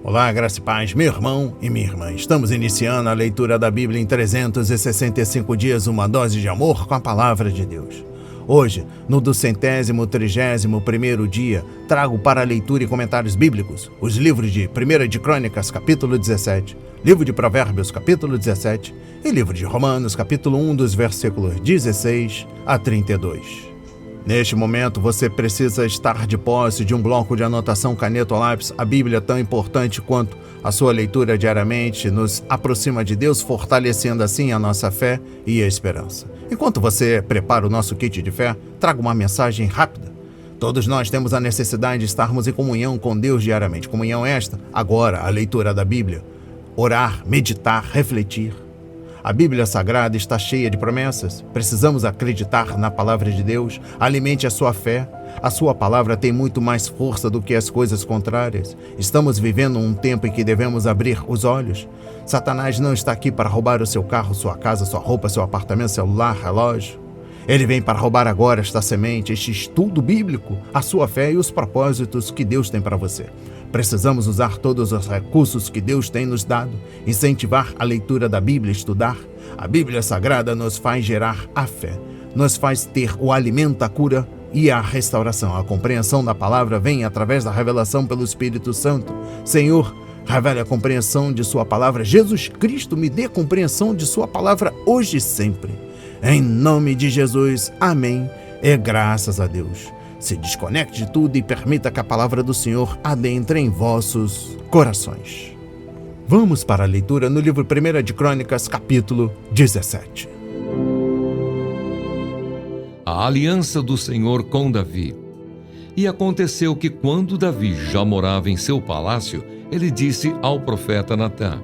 Olá, graça e paz, meu irmão e minha irmã. Estamos iniciando a leitura da Bíblia em 365 dias, uma dose de amor com a Palavra de Deus. Hoje, no 231º dia, trago para leitura e comentários bíblicos os livros de 1 de Crônicas, capítulo 17, livro de Provérbios, capítulo 17 e livro de Romanos, capítulo 1, dos versículos 16 a 32. Neste momento, você precisa estar de posse de um bloco de anotação, caneta ou lápis. A Bíblia é tão importante quanto a sua leitura diariamente nos aproxima de Deus, fortalecendo assim a nossa fé e a esperança. Enquanto você prepara o nosso kit de fé, trago uma mensagem rápida. Todos nós temos a necessidade de estarmos em comunhão com Deus diariamente. Comunhão esta, agora, a leitura da Bíblia. Orar, meditar, refletir. A Bíblia Sagrada está cheia de promessas. Precisamos acreditar na palavra de Deus. Alimente a sua fé. A sua palavra tem muito mais força do que as coisas contrárias. Estamos vivendo um tempo em que devemos abrir os olhos. Satanás não está aqui para roubar o seu carro, sua casa, sua roupa, seu apartamento, celular, relógio. Ele vem para roubar agora esta semente, este estudo bíblico, a sua fé e os propósitos que Deus tem para você. Precisamos usar todos os recursos que Deus tem nos dado, incentivar a leitura da Bíblia, estudar. A Bíblia Sagrada nos faz gerar a fé, nos faz ter o alimento, a cura e a restauração. A compreensão da palavra vem através da revelação pelo Espírito Santo. Senhor, revele a compreensão de sua palavra. Jesus Cristo, me dê compreensão de sua palavra hoje e sempre. Em nome de Jesus, amém. E graças a Deus. Se desconecte de tudo e permita que a palavra do Senhor adentre em vossos corações. Vamos para a leitura no livro 1 de Crônicas, capítulo 17. A aliança do Senhor com Davi. E aconteceu que quando Davi já morava em seu palácio, ele disse ao profeta Natã: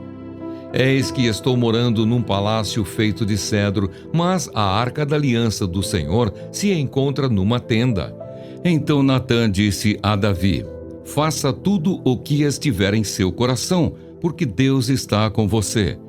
Eis que estou morando num palácio feito de cedro, mas a arca da aliança do Senhor se encontra numa tenda. Então Natã disse a Davi: Faça tudo o que estiver em seu coração, porque Deus está com você.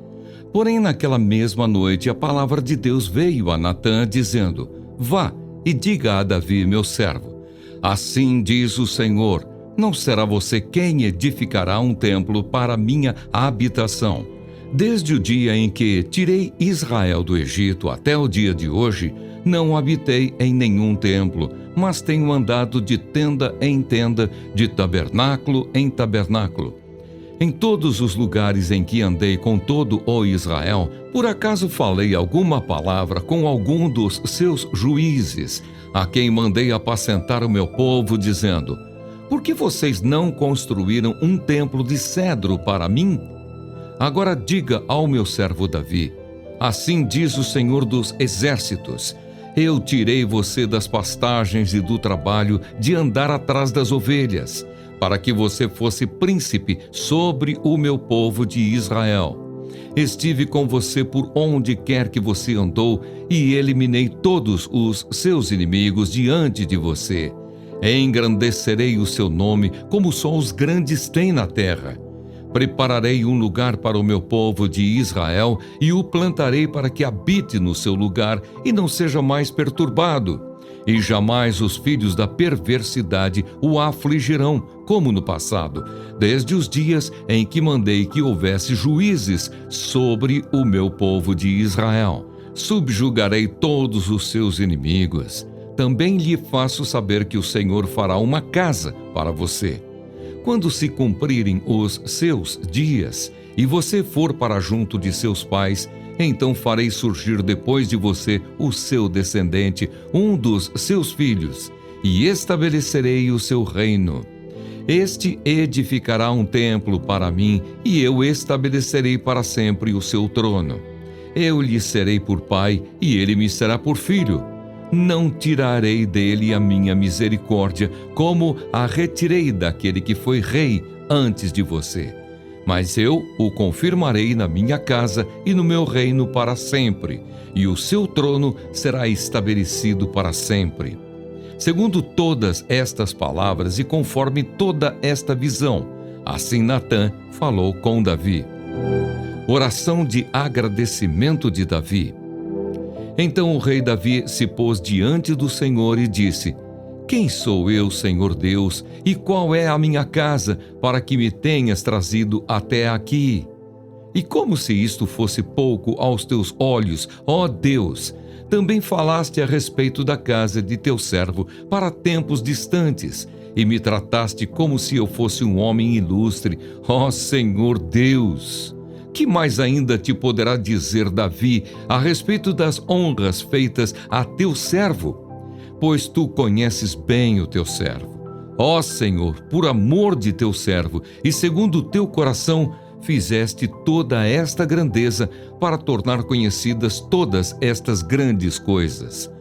Porém, naquela mesma noite, a palavra de Deus veio a Natã, dizendo: Vá e diga a Davi, meu servo: Assim diz o Senhor, não será você quem edificará um templo para minha habitação. Desde o dia em que tirei Israel do Egito até o dia de hoje, não habitei em nenhum templo, mas tenho andado de tenda em tenda, de tabernáculo em tabernáculo. Em todos os lugares em que andei com todo o Israel, por acaso falei alguma palavra com algum dos seus juízes, a quem mandei apacentar o meu povo, dizendo: Por que vocês não construíram um templo de cedro para mim? Agora diga ao meu servo Davi: Assim diz o Senhor dos Exércitos: Eu tirei você das pastagens e do trabalho de andar atrás das ovelhas, para que você fosse príncipe sobre o meu povo de Israel. Estive com você por onde quer que você andou e eliminei todos os seus inimigos diante de você. Engrandecerei o seu nome como só os grandes têm na terra. Prepararei um lugar para o meu povo de Israel e o plantarei para que habite no seu lugar e não seja mais perturbado. E jamais os filhos da perversidade o afligirão, como no passado, desde os dias em que mandei que houvesse juízes sobre o meu povo de Israel. Subjugarei todos os seus inimigos. Também lhe faço saber que o Senhor fará uma casa para você. Quando se cumprirem os seus dias e você for para junto de seus pais, então farei surgir depois de você o seu descendente, um dos seus filhos, e estabelecerei o seu reino. Este edificará um templo para mim, e eu estabelecerei para sempre o seu trono. Eu lhe serei por pai, e ele me será por filho. Não tirarei dele a minha misericórdia, como a retirei daquele que foi rei antes de você. Mas eu o confirmarei na minha casa e no meu reino para sempre, e o seu trono será estabelecido para sempre. Segundo todas estas palavras e conforme toda esta visão, assim Natã falou com Davi. Oração de agradecimento de Davi. Então o rei Davi se pôs diante do Senhor e disse: Quem sou eu, Senhor Deus, e qual é a minha casa para que me tenhas trazido até aqui? E como se isto fosse pouco aos teus olhos, ó Deus, também falaste a respeito da casa de teu servo para tempos distantes, e me trataste como se eu fosse um homem ilustre, ó Senhor Deus. Que mais ainda te poderá dizer Davi a respeito das honras feitas a teu servo? Pois tu conheces bem o teu servo. Ó Senhor, por amor de teu servo, e segundo o teu coração, fizeste toda esta grandeza para tornar conhecidas todas estas grandes coisas.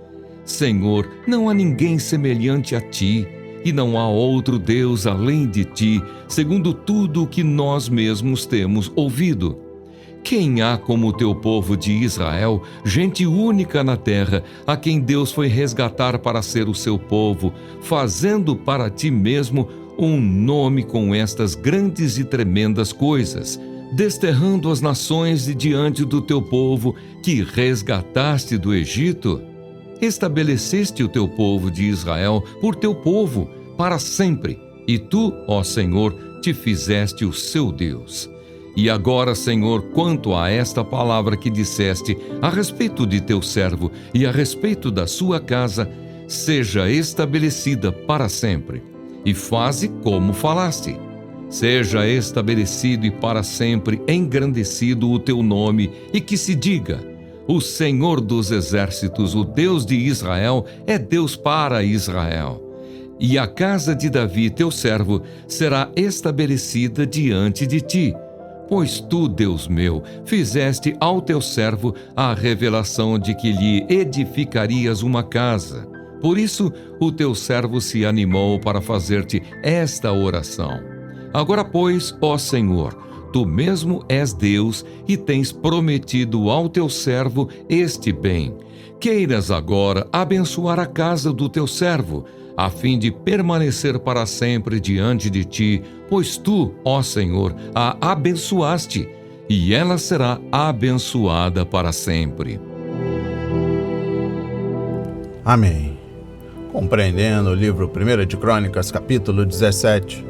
Senhor, não há ninguém semelhante a ti, e não há outro Deus além de ti, segundo tudo o que nós mesmos temos ouvido. Quem há como o teu povo de Israel, gente única na terra, a quem Deus foi resgatar para ser o seu povo, fazendo para ti mesmo um nome com estas grandes e tremendas coisas, desterrando as nações de diante do teu povo, que resgataste do Egito? Estabeleceste o teu povo de Israel por teu povo, para sempre, e tu, ó Senhor, te fizeste o seu Deus. E agora, Senhor, quanto a esta palavra que disseste a respeito de teu servo e a respeito da sua casa, seja estabelecida para sempre. E faze como falaste. Seja estabelecido e para sempre engrandecido o teu nome, e que se diga: o Senhor dos exércitos, o Deus de Israel, é Deus para Israel. E a casa de Davi, teu servo, será estabelecida diante de ti. Pois tu, Deus meu, fizeste ao teu servo a revelação de que lhe edificarias uma casa. Por isso, o teu servo se animou para fazer-te esta oração. Agora, pois, ó Senhor, tu mesmo és Deus e tens prometido ao teu servo este bem. Queiras agora abençoar a casa do teu servo, a fim de permanecer para sempre diante de ti, pois tu, ó Senhor, a abençoaste, e ela será abençoada para sempre. Amém. Compreendendo o livro 1 de Crônicas, capítulo 17,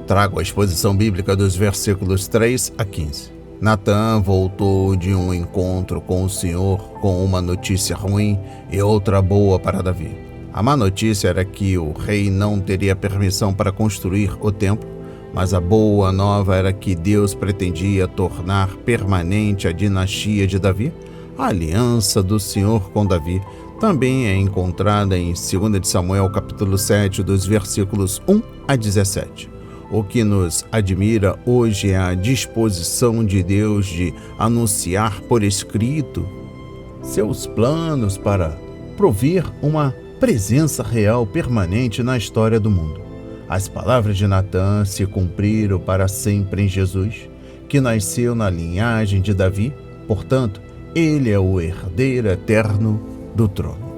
trago a exposição bíblica dos versículos 3 a 15. Natã voltou de um encontro com o Senhor com uma notícia ruim e outra boa para Davi. A má notícia era que o rei não teria permissão para construir o templo, mas a boa nova era que Deus pretendia tornar permanente a dinastia de Davi. A aliança do Senhor com Davi também é encontrada em 2 de Samuel, capítulo 7, dos versículos 1 a 17. O que nos admira hoje é a disposição de Deus de anunciar por escrito seus planos para prover uma presença real permanente na história do mundo. As palavras de Natã se cumpriram para sempre em Jesus, que nasceu na linhagem de Davi, portanto, ele é o herdeiro eterno do trono.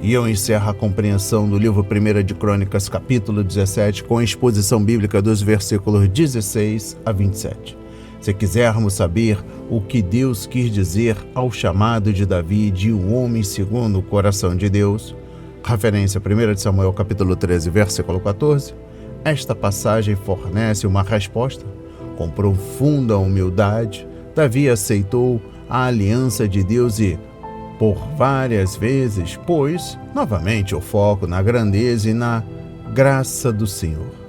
E eu encerro a compreensão do livro 1 de Crônicas, capítulo 17, com a exposição bíblica dos versículos 16 a 27. Se quisermos saber o que Deus quis dizer ao chamado de Davi de um homem segundo o coração de Deus, referência 1 de Samuel, capítulo 13, versículo 14, esta passagem fornece uma resposta. Com profunda humildade, Davi aceitou a aliança de Deus e, por várias vezes, pôs novamente o foco na grandeza e na graça do Senhor.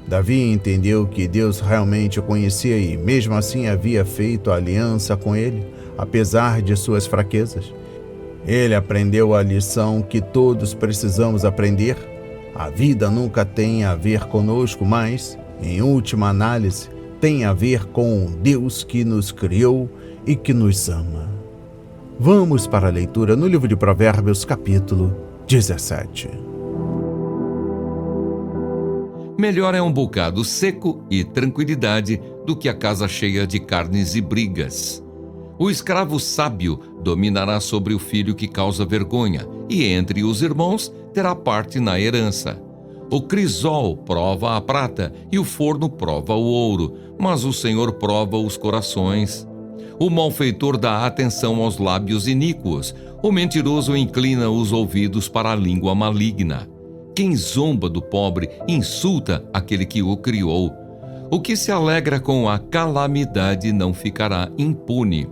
Davi entendeu que Deus realmente o conhecia e, mesmo assim, havia feito a aliança com ele, apesar de suas fraquezas. Ele aprendeu a lição que todos precisamos aprender. A vida nunca tem a ver conosco, mas, em última análise, tem a ver com Deus que nos criou e que nos ama. Vamos para a leitura no livro de Provérbios, capítulo 17. Melhor é um bocado seco e tranquilidade do que a casa cheia de carnes e brigas. O escravo sábio dominará sobre o filho que causa vergonha, e entre os irmãos terá parte na herança. O crisol prova a prata e o forno prova o ouro, mas o Senhor prova os corações. O malfeitor dá atenção aos lábios iníquos. O mentiroso inclina os ouvidos para a língua maligna. Quem zomba do pobre insulta aquele que o criou. O que se alegra com a calamidade não ficará impune.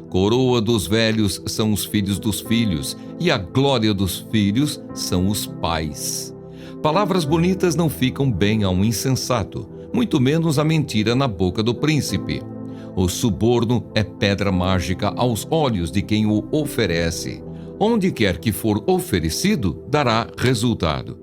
Coroa dos velhos são os filhos dos filhos, e a glória dos filhos são os pais. Palavras bonitas não ficam bem a um insensato, muito menos a mentira na boca do príncipe. O suborno é pedra mágica aos olhos de quem o oferece. Onde quer que for oferecido, dará resultado.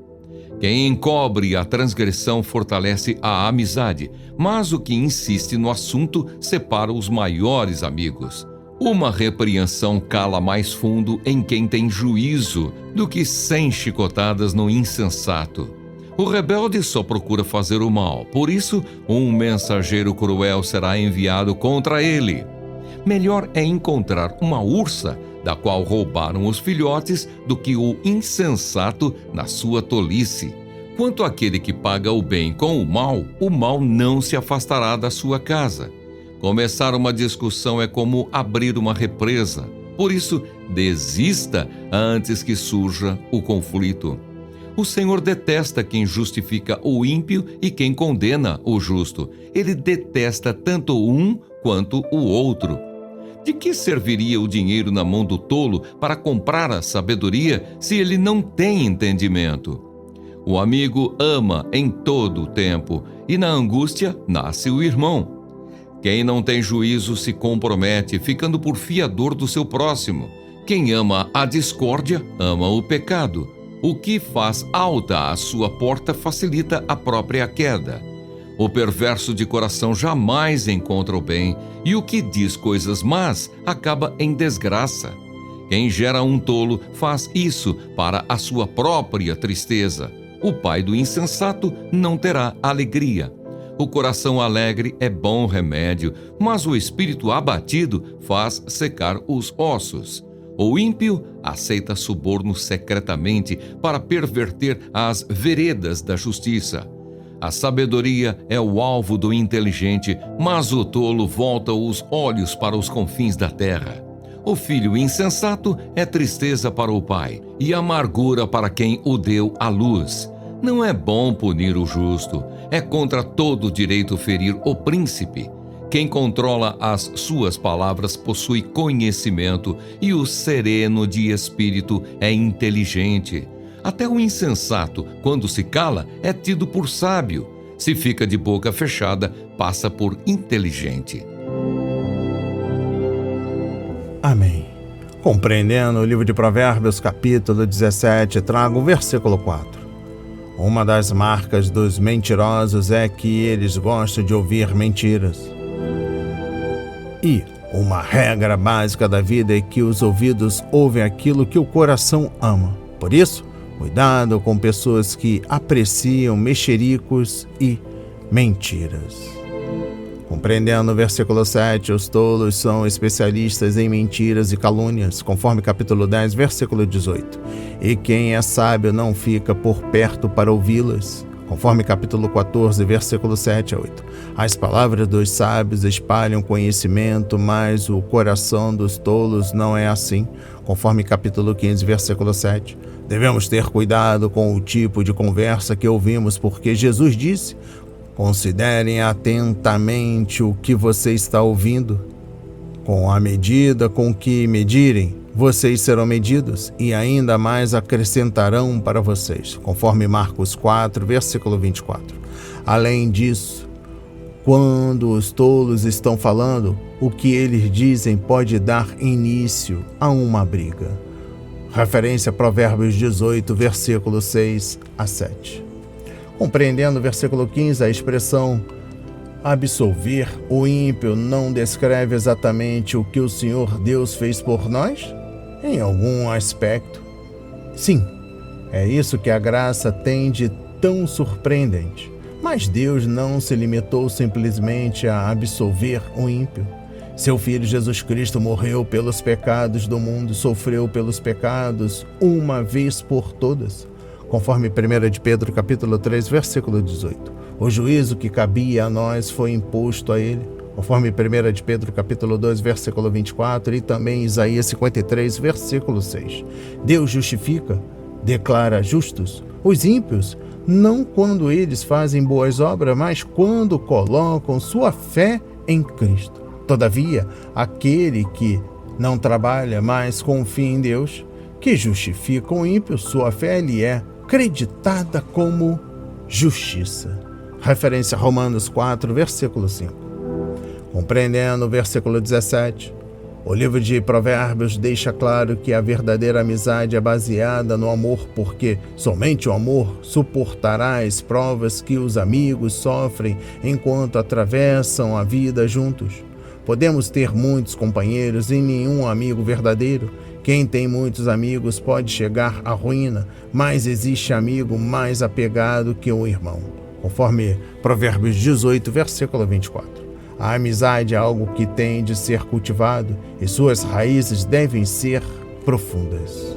Quem encobre a transgressão fortalece a amizade, mas o que insiste no assunto separa os maiores amigos. Uma repreensão cala mais fundo em quem tem juízo do que 100 chicotadas no insensato. O rebelde só procura fazer o mal, por isso um mensageiro cruel será enviado contra ele. Melhor é encontrar uma ursa da qual roubaram os filhotes do que o insensato na sua tolice. Quanto àquele que paga o bem com o mal não se afastará da sua casa. Começar uma discussão é como abrir uma represa. Por isso, desista antes que surja o conflito. O Senhor detesta quem justifica o ímpio e quem condena o justo. Ele detesta tanto um quanto o outro. De que serviria o dinheiro na mão do tolo para comprar a sabedoria se ele não tem entendimento? O amigo ama em todo o tempo, e na angústia nasce o irmão. Quem não tem juízo se compromete, ficando por fiador do seu próximo. Quem ama a discórdia, ama o pecado. O que faz alta a sua porta facilita a própria queda. O perverso de coração jamais encontra o bem, e o que diz coisas más acaba em desgraça. Quem gera um tolo faz isso para a sua própria tristeza. O pai do insensato não terá alegria. O coração alegre é bom remédio, mas o espírito abatido faz secar os ossos. O ímpio aceita suborno secretamente para perverter as veredas da justiça. A sabedoria é o alvo do inteligente, mas o tolo volta os olhos para os confins da terra. O filho insensato é tristeza para o pai e amargura para quem o deu à luz. Não é bom punir o justo, é contra todo direito ferir o príncipe. Quem controla as suas palavras possui conhecimento, e o sereno de espírito é inteligente. Até o insensato, quando se cala, é tido por sábio. Se fica de boca fechada, passa por inteligente. Amém. Compreendendo o livro de Provérbios, capítulo 17, trago o versículo 4. Uma das marcas dos mentirosos é que eles gostam de ouvir mentiras. E uma regra básica da vida é que os ouvidos ouvem aquilo que o coração ama. Por isso, cuidado com pessoas que apreciam mexericos e mentiras. Compreendendo o versículo 7, os tolos são especialistas em mentiras e calúnias, conforme capítulo 10, versículo 18. E quem é sábio não fica por perto para ouvi-las, conforme capítulo 14, versículo 7 a 8. As palavras dos sábios espalham conhecimento, mas o coração dos tolos não é assim, conforme capítulo 15, versículo 7. Devemos ter cuidado com o tipo de conversa que ouvimos, porque Jesus disse: considerem atentamente o que você está ouvindo. Com a medida com que medirem, vocês serão medidos, e ainda mais acrescentarão para vocês, conforme Marcos 4, versículo 24. Além disso, quando os tolos estão falando, o que eles dizem pode dar início a uma briga. Referência a Provérbios 18, versículo 6 a 7. Compreendendo o versículo 15, a expressão absolver o ímpio não descreve exatamente o que o Senhor Deus fez por nós? Em algum aspecto, sim. É isso que a graça tem de tão surpreendente. Mas Deus não se limitou simplesmente a absolver o ímpio. Seu Filho Jesus Cristo morreu pelos pecados do mundo, sofreu pelos pecados uma vez por todas, conforme 1 de Pedro, capítulo 3, versículo 18. O juízo que cabia a nós foi imposto a ele. conforme 1 de Pedro capítulo 2, versículo 24 e também Isaías 53, versículo 6. Deus justifica, declara justos os ímpios, não quando eles fazem boas obras, mas quando colocam sua fé em Cristo. Todavia, aquele que não trabalha, mas confia em Deus, que justifica o ímpio, sua fé lhe é creditada como justiça. Referência a Romanos 4, versículo 5. Compreendendo o versículo 17, o livro de Provérbios deixa claro que a verdadeira amizade é baseada no amor, porque somente o amor suportará as provas que os amigos sofrem enquanto atravessam a vida juntos. Podemos ter muitos companheiros e nenhum amigo verdadeiro. Quem tem muitos amigos pode chegar à ruína, mas existe amigo mais apegado que o irmão. Conforme Provérbios 18, versículo 24. A amizade é algo que tem de ser cultivado e suas raízes devem ser profundas.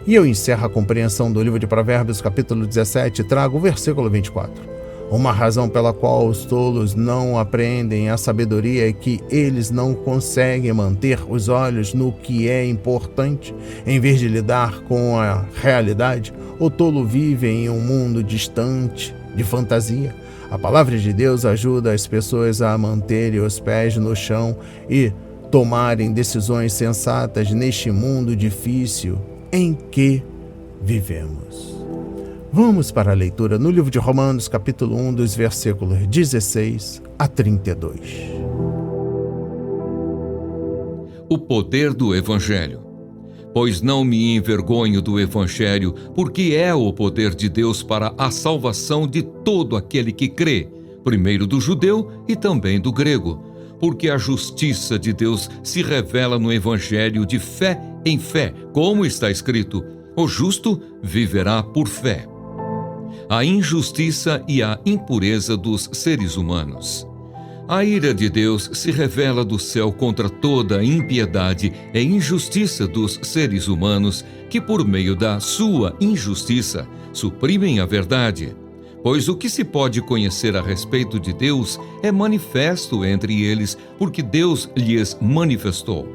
E eu encerro a compreensão do livro de Provérbios, capítulo 17, e trago o versículo 24. Uma razão pela qual os tolos não apreendem a sabedoria é que eles não conseguem manter os olhos no que é importante. Em vez de lidar com a realidade, o tolo vive em um mundo distante de fantasia. A palavra de Deus ajuda as pessoas a manterem os pés no chão e tomarem decisões sensatas neste mundo difícil em que vivemos. Vamos para a leitura no livro de Romanos, capítulo 1, dos versículos 16 a 32. O poder do Evangelho. Pois não me envergonho do Evangelho, porque é o poder de Deus para a salvação de todo aquele que crê, primeiro do judeu e também do grego. Porque a justiça de Deus se revela no Evangelho de fé em fé, como está escrito: o justo viverá por fé. A injustiça e a impureza dos seres humanos. A ira de Deus se revela do céu contra toda a impiedade e injustiça dos seres humanos que, por meio da sua injustiça, suprimem a verdade. Pois o que se pode conhecer a respeito de Deus é manifesto entre eles, porque Deus lhes manifestou.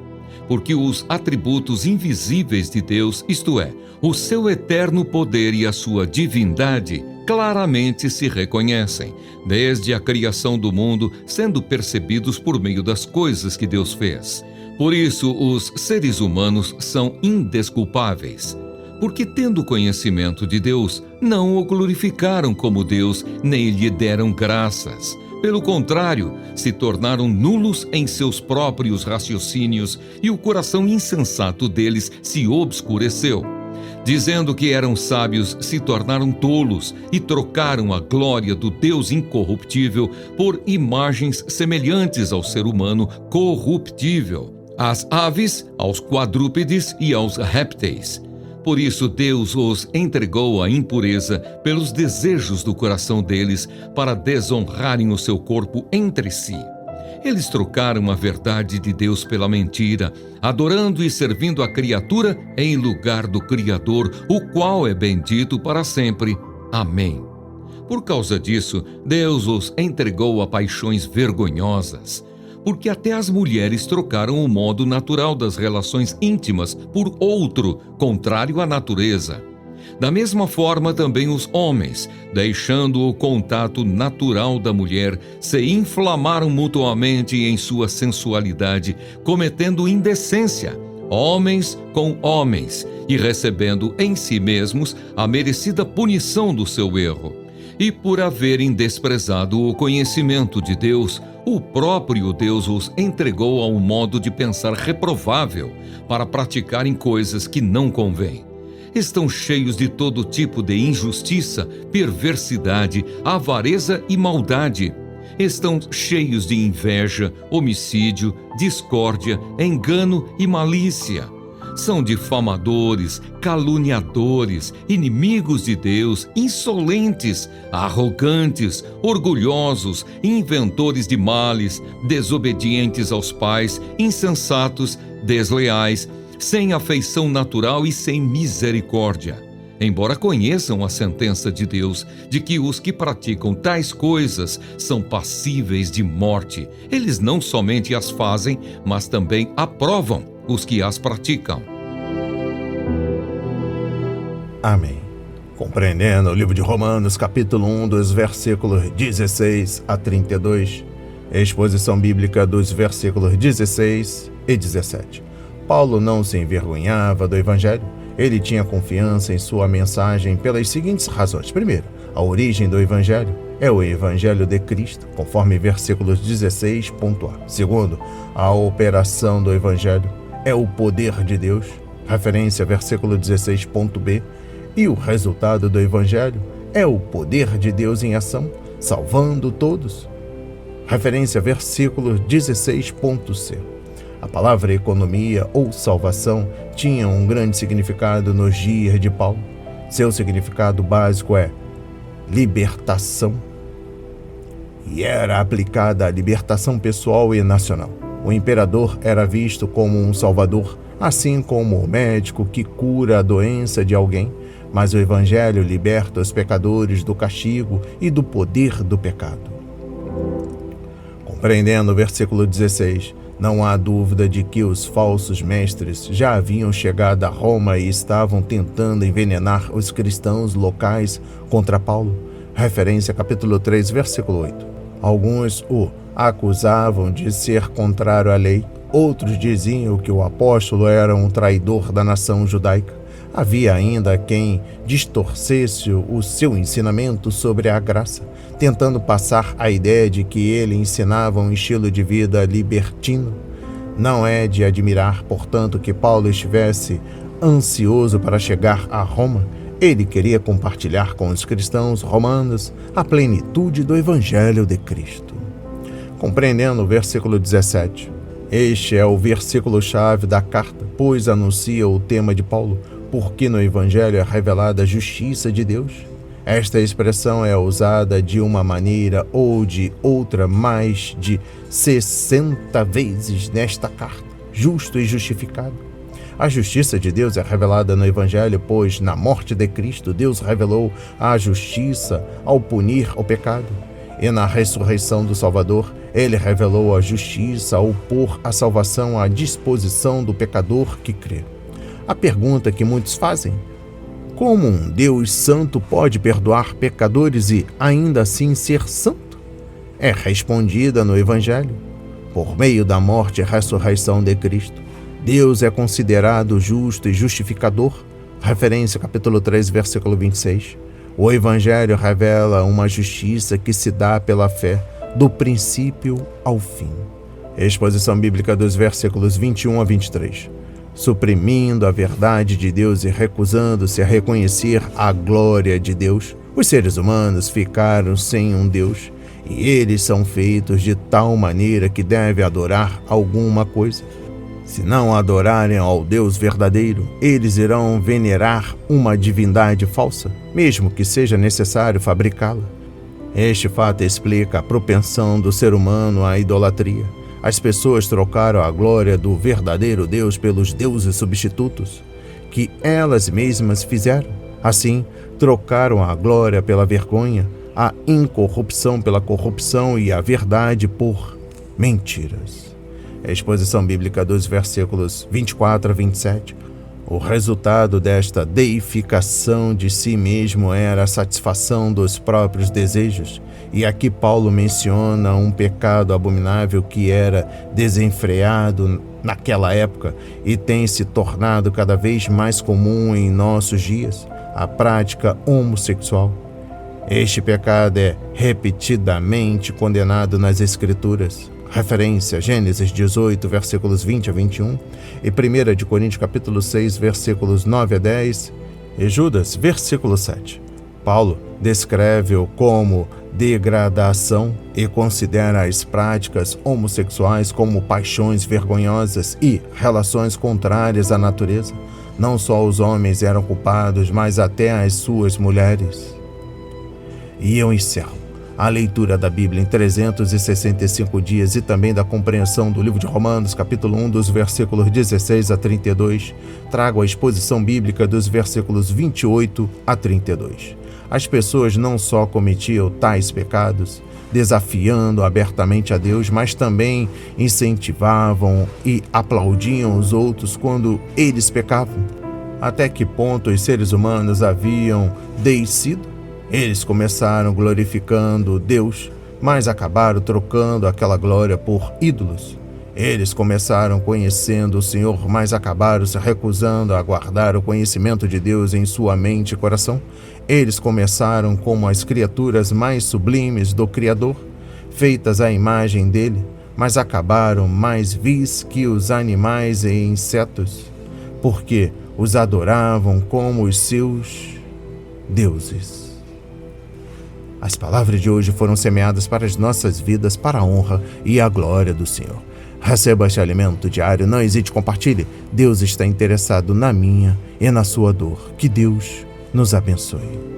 Porque os atributos invisíveis de Deus, isto é, o seu eterno poder e a sua divindade, claramente se reconhecem, desde a criação do mundo, sendo percebidos por meio das coisas que Deus fez. Por isso, os seres humanos são indesculpáveis, porque, tendo conhecimento de Deus, não o glorificaram como Deus, nem lhe deram graças. Pelo contrário, se tornaram nulos em seus próprios raciocínios e o coração insensato deles se obscureceu. Dizendo que eram sábios, se tornaram tolos e trocaram a glória do Deus incorruptível por imagens semelhantes ao ser humano corruptível, às aves, aos quadrúpedes e aos répteis. Por isso Deus os entregou à impureza pelos desejos do coração deles, para desonrarem o seu corpo entre si. Eles trocaram a verdade de Deus pela mentira, adorando e servindo a criatura em lugar do Criador, o qual é bendito para sempre. Amém. Por causa disso, Deus os entregou a paixões vergonhosas, porque até as mulheres trocaram o modo natural das relações íntimas por outro, contrário à natureza. Da mesma forma também os homens, deixando o contato natural da mulher, se inflamaram mutuamente em sua sensualidade, cometendo indecência, homens com homens, e recebendo em si mesmos a merecida punição do seu erro. E por haverem desprezado o conhecimento de Deus, o próprio Deus os entregou a um modo de pensar reprovável, para praticarem coisas que não convêm. Estão cheios de todo tipo de injustiça, perversidade, avareza e maldade. Estão cheios de inveja, homicídio, discórdia, engano e malícia. São difamadores, caluniadores, inimigos de Deus, insolentes, arrogantes, orgulhosos, inventores de males, desobedientes aos pais, insensatos, desleais, sem afeição natural e sem misericórdia. embora conheçam a sentença de Deus de que os que praticam tais coisas são passíveis de morte, eles não somente as fazem, mas também aprovam os que as praticam. Amém. Compreendendo o livro de Romanos, capítulo 1, dos versículos 16 a 32, exposição bíblica dos versículos 16 e 17. Paulo não se envergonhava do Evangelho. Ele tinha confiança em sua mensagem pelas seguintes razões. Primeiro, a origem do Evangelho é o Evangelho de Cristo, conforme versículos 16.a. Segundo, a operação do Evangelho é o poder de Deus, referência versículo 16.b. E o resultado do Evangelho é o poder de Deus em ação, salvando todos. Referência versículo 16.c. A palavra economia ou salvação tinha um grande significado nos dias de Paulo. Seu significado básico é libertação e era aplicada à libertação pessoal e nacional. O imperador era visto como um salvador, assim como o médico que cura a doença de alguém, mas o Evangelho liberta os pecadores do castigo e do poder do pecado. Compreendendo o versículo 16, não há dúvida de que os falsos mestres já haviam chegado a Roma e estavam tentando envenenar os cristãos locais contra Paulo. Referência capítulo 3, versículo 8. Alguns o acusavam de ser contrário à lei, outros diziam que o apóstolo era um traidor da nação judaica. Havia ainda quem distorcesse o seu ensinamento sobre a graça, tentando passar a ideia de que ele ensinava um estilo de vida libertino. Não é de admirar, portanto, que Paulo estivesse ansioso para chegar a Roma. Ele queria compartilhar com os cristãos romanos a plenitude do Evangelho de Cristo. Compreendendo o versículo 17, este é o versículo-chave da carta, pois anuncia o tema de Paulo, porque no Evangelho é revelada a justiça de Deus. Esta expressão é usada de uma maneira ou de outra mais de 60 vezes nesta carta, justo e justificado. A justiça de Deus é revelada no Evangelho, pois na morte de Cristo Deus revelou a justiça ao punir o pecado. E na ressurreição do Salvador, ele revelou a justiça ao pôr a salvação à disposição do pecador que crê. A pergunta que muitos fazem: como um Deus santo pode perdoar pecadores e ainda assim ser santo? É respondida no Evangelho. Por meio da morte e ressurreição de Cristo, Deus é considerado justo e justificador. Referência capítulo 3, versículo 26. O Evangelho revela uma justiça que se dá pela fé, do princípio ao fim. Exposição bíblica dos versículos 21 a 23. Suprimindo a verdade de Deus e recusando-se a reconhecer a glória de Deus, os seres humanos ficaram sem um Deus, e eles são feitos de tal maneira que devem adorar alguma coisa. Se não adorarem ao Deus verdadeiro, eles irão venerar uma divindade falsa, mesmo que seja necessário fabricá-la. Este fato explica a propensão do ser humano à idolatria. As pessoas trocaram a glória do verdadeiro Deus pelos deuses substitutos, que elas mesmas fizeram. Assim, trocaram a glória pela vergonha, a incorrupção pela corrupção e a verdade por mentiras. Exposição bíblica dos versículos 24 a 27. O resultado desta deificação de si mesmo era a satisfação dos próprios desejos. E aqui Paulo menciona um pecado abominável que era desenfreado naquela época e tem se tornado cada vez mais comum em nossos dias: a prática homossexual. Este pecado é repetidamente condenado nas Escrituras. Referência: Gênesis 18, versículos 20 a 21, e 1 de Coríntios, capítulo 6, versículos 9 a 10, e Judas, versículo 7. Paulo descreve-o como degradação e considera as práticas homossexuais como paixões vergonhosas e relações contrárias à natureza. Não só os homens eram culpados, mas até as suas mulheres. E eu encerro. A leitura da Bíblia em 365 dias e também da compreensão do livro de Romanos, capítulo 1, dos versículos 16 a 32, trago a exposição bíblica dos versículos 28 a 32. As pessoas não só cometiam tais pecados, desafiando abertamente a Deus, mas também incentivavam e aplaudiam os outros quando eles pecavam. Até que ponto os seres humanos haviam descido? Eles começaram glorificando Deus, mas acabaram trocando aquela glória por ídolos. Eles começaram conhecendo o Senhor, mas acabaram se recusando a guardar o conhecimento de Deus em sua mente e coração. Eles começaram como as criaturas mais sublimes do Criador, feitas à imagem dele, mas acabaram mais vis que os animais e insetos, porque os adoravam como os seus deuses. As palavras de hoje foram semeadas para as nossas vidas, para a honra e a glória do Senhor. Receba este alimento diário, não hesite, compartilhe. Deus está interessado na minha e na sua dor. Que Deus nos abençoe.